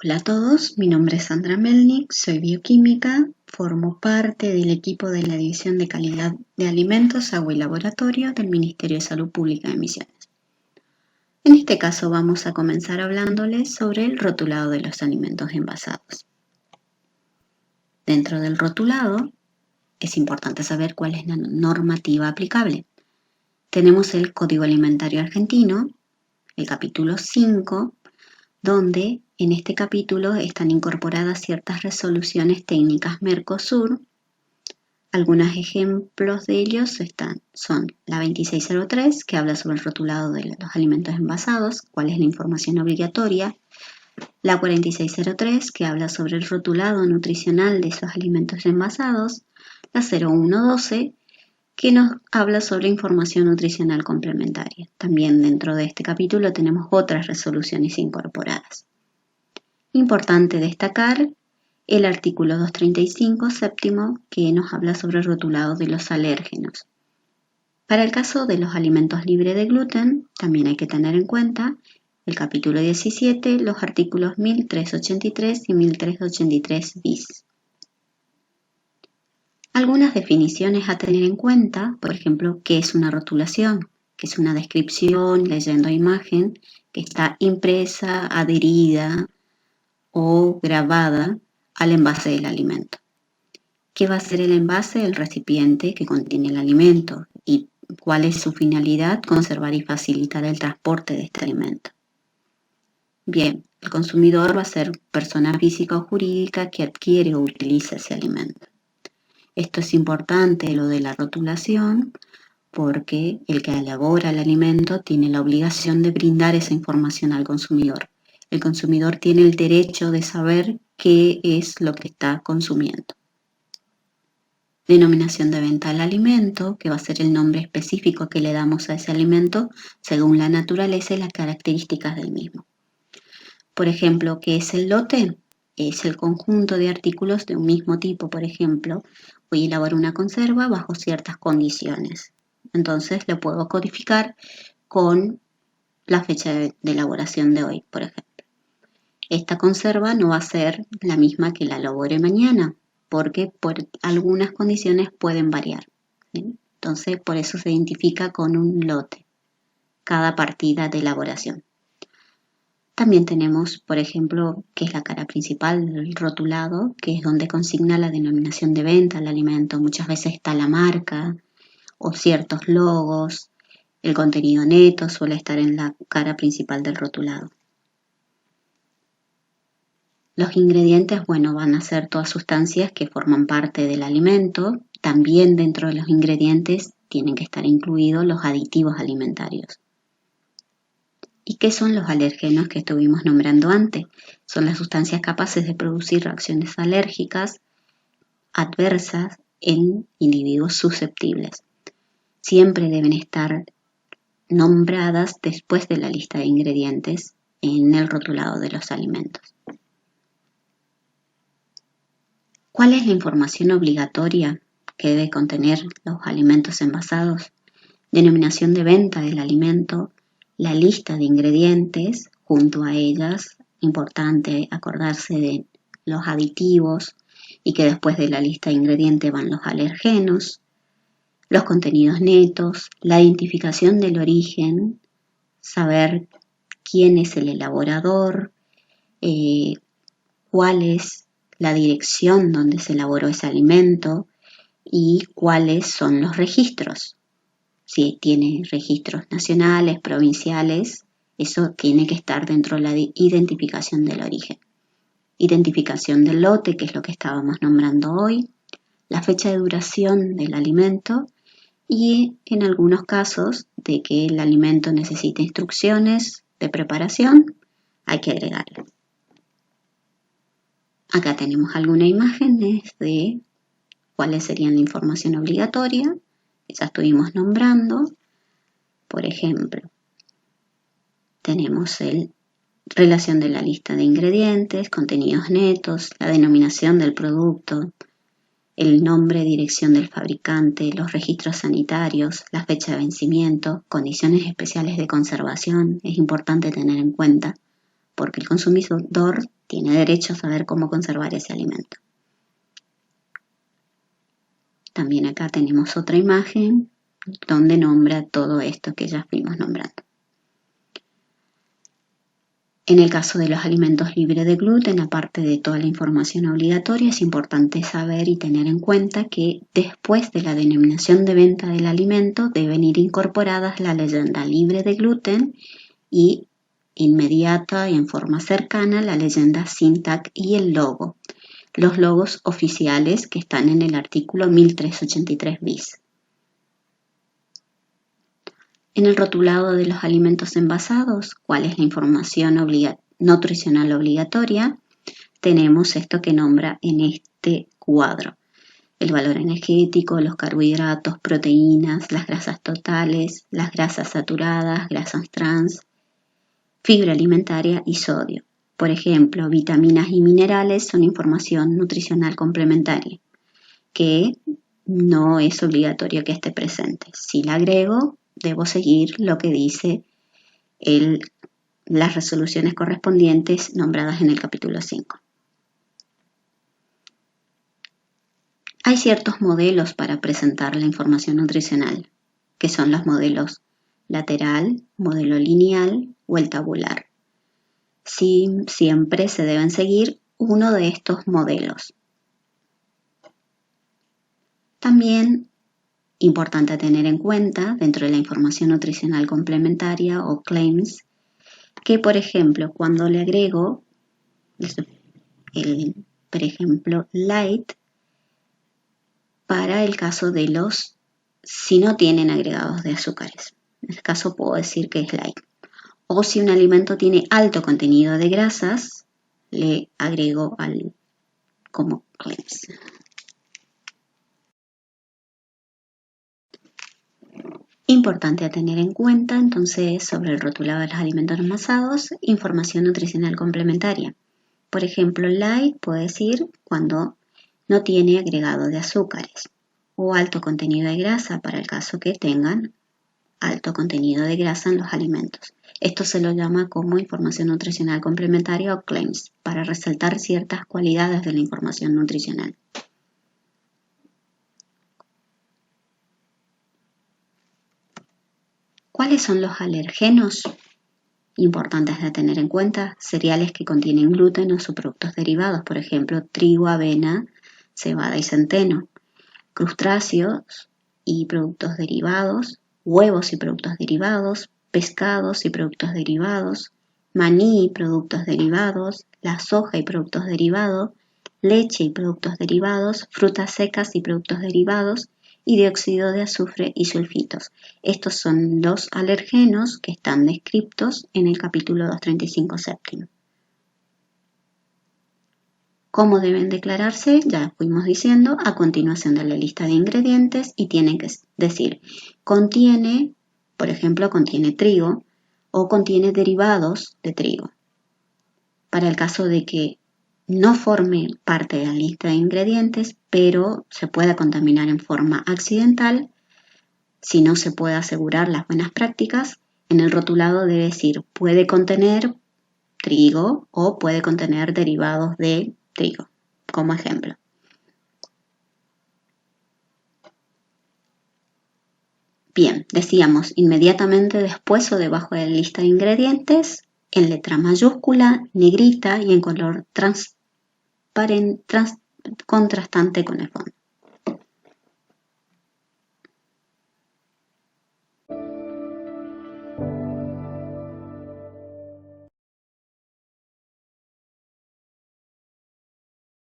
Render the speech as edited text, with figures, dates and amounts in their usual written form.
Hola a todos, mi nombre es Sandra Melnik, soy bioquímica, formo parte del equipo de la División de Calidad de Alimentos, Agua y Laboratorio del Ministerio de Salud Pública de Misiones. En este caso vamos a comenzar hablándoles sobre el rotulado de los alimentos envasados. Dentro del rotulado es importante saber cuál es la normativa aplicable. Tenemos el Código Alimentario Argentino, el capítulo 5, donde en este capítulo están incorporadas ciertas resoluciones técnicas Mercosur. Algunos ejemplos de ellos son la 2603, que habla sobre el rotulado de los alimentos envasados, cuál es la información obligatoria, la 4603, que habla sobre el rotulado nutricional de esos alimentos envasados, la 0112, que nos habla sobre información nutricional complementaria. También dentro de este capítulo tenemos otras resoluciones incorporadas. Importante destacar el artículo 235 séptimo, que nos habla sobre el rotulado de los alérgenos. Para el caso de los alimentos libres de gluten, también hay que tener en cuenta el capítulo 17, los artículos 1383 y 1383 bis. Algunas definiciones a tener en cuenta, por ejemplo, ¿qué es una rotulación? Que es una descripción, leyendo imagen, que está impresa, adherida o grabada al envase del alimento. ¿Qué va a ser el envase? El recipiente que contiene el alimento. ¿Y cuál es su finalidad? Conservar y facilitar el transporte de este alimento. Bien, el consumidor va a ser persona física o jurídica que adquiere o utiliza ese alimento. Esto es importante, lo de la rotulación, porque el que elabora el alimento tiene la obligación de brindar esa información al consumidor. El consumidor tiene el derecho de saber qué es lo que está consumiendo. Denominación de venta del alimento, que va a ser el nombre específico que le damos a ese alimento según la naturaleza y las características del mismo. Por ejemplo, ¿qué es el lote? Es el conjunto de artículos de un mismo tipo. Por ejemplo, voy a elaborar una conserva bajo ciertas condiciones. Entonces lo puedo codificar con la fecha de elaboración de hoy, por ejemplo. Esta conserva no va a ser la misma que la elabore mañana, porque por algunas condiciones pueden variar. ¿Bien? Entonces, por eso se identifica con un lote, cada partida de elaboración. También tenemos, por ejemplo, que es la cara principal del rotulado, que es donde consigna la denominación de venta del alimento. Muchas veces está la marca o ciertos logos. El contenido neto suele estar en la cara principal del rotulado. Los ingredientes, van a ser todas sustancias que forman parte del alimento. También dentro de los ingredientes tienen que estar incluidos los aditivos alimentarios. ¿Y qué son los alérgenos que estuvimos nombrando antes? Son las sustancias capaces de producir reacciones alérgicas adversas en individuos susceptibles. Siempre deben estar nombradas después de la lista de ingredientes en el rotulado de los alimentos. ¿Cuál es la información obligatoria que debe contener los alimentos envasados? Denominación de venta del alimento, la lista de ingredientes, junto a ellas, importante acordarse de los aditivos y que después de la lista de ingredientes van los alergenos, los contenidos netos, la identificación del origen, saber quién es el elaborador, cuál es la dirección donde se elaboró ese alimento y cuáles son los registros. Si tiene registros nacionales, provinciales, eso tiene que estar dentro de la identificación del origen. Identificación del lote, que es lo que estábamos nombrando hoy, la fecha de duración del alimento y en algunos casos de que el alimento necesite instrucciones de preparación, hay que agregarlo. Acá tenemos algunas imágenes de cuáles serían la información obligatoria, que ya estuvimos nombrando. Por ejemplo, tenemos la relación de la lista de ingredientes, contenidos netos, la denominación del producto, el nombre, dirección del fabricante, los registros sanitarios, la fecha de vencimiento, condiciones especiales de conservación. Es importante tener en cuenta porque el consumidor tiene derecho a saber cómo conservar ese alimento. También acá tenemos otra imagen donde nombra todo esto que ya fuimos nombrando. En el caso de los alimentos libres de gluten, aparte de toda la información obligatoria, es importante saber y tener en cuenta que después de la denominación de venta del alimento deben ir incorporadas la leyenda libre de gluten y inmediata y en forma cercana la leyenda sin tag y el logo, los logos oficiales que están en el artículo 1383 bis. En el rotulado de los alimentos envasados, ¿cuál es la información nutricional obligatoria? Tenemos esto que nombra en este cuadro. El valor energético, los carbohidratos, proteínas, las grasas totales, las grasas saturadas, grasas trans, fibra alimentaria y sodio. Por ejemplo, vitaminas y minerales son información nutricional complementaria, que no es obligatorio que esté presente. Si la agrego, debo seguir lo que dice las resoluciones correspondientes nombradas en el capítulo 5. Hay ciertos modelos para presentar la información nutricional, que son los modelos lateral, modelo lineal o el tabular. Siempre se deben seguir uno de estos modelos. También importante tener en cuenta dentro de la información nutricional complementaria o claims que, por ejemplo, cuando le agrego por ejemplo, light para el caso de si no tienen agregados de azúcares. En este caso puedo decir que es light. O si un alimento tiene alto contenido de grasas, le agrego como claims. Importante a tener en cuenta entonces sobre el rotulado de los alimentos envasados, información nutricional complementaria. Por ejemplo, light puede decir cuando no tiene agregado de azúcares o alto contenido de grasa para el caso que tengan alto contenido de grasa en los alimentos. Esto se lo llama como información nutricional complementaria o claims para resaltar ciertas cualidades de la información nutricional. ¿Cuáles son los alergenos importantes de tener en cuenta? Cereales que contienen gluten o sus productos derivados, por ejemplo, trigo, avena, cebada y centeno. Crustáceos y productos derivados, huevos y productos derivados, pescados y productos derivados, maní y productos derivados, la soja y productos derivados, leche y productos derivados, frutas secas y productos derivados, y dióxido de azufre y sulfitos. Estos son los alergenos que están descritos en el capítulo 235 séptimo. ¿Cómo deben declararse? Ya fuimos diciendo a continuación de la lista de ingredientes y tienen que decir contiene, por ejemplo, contiene trigo o contiene derivados de trigo. Para el caso de que no forme parte de la lista de ingredientes, pero se pueda contaminar en forma accidental, si no se puede asegurar las buenas prácticas, en el rotulado debe decir puede contener trigo o puede contener derivados de trigo, como ejemplo. Bien, decíamos inmediatamente después o debajo de la lista de ingredientes, en letra mayúscula, negrita y en color contrastante con el fondo.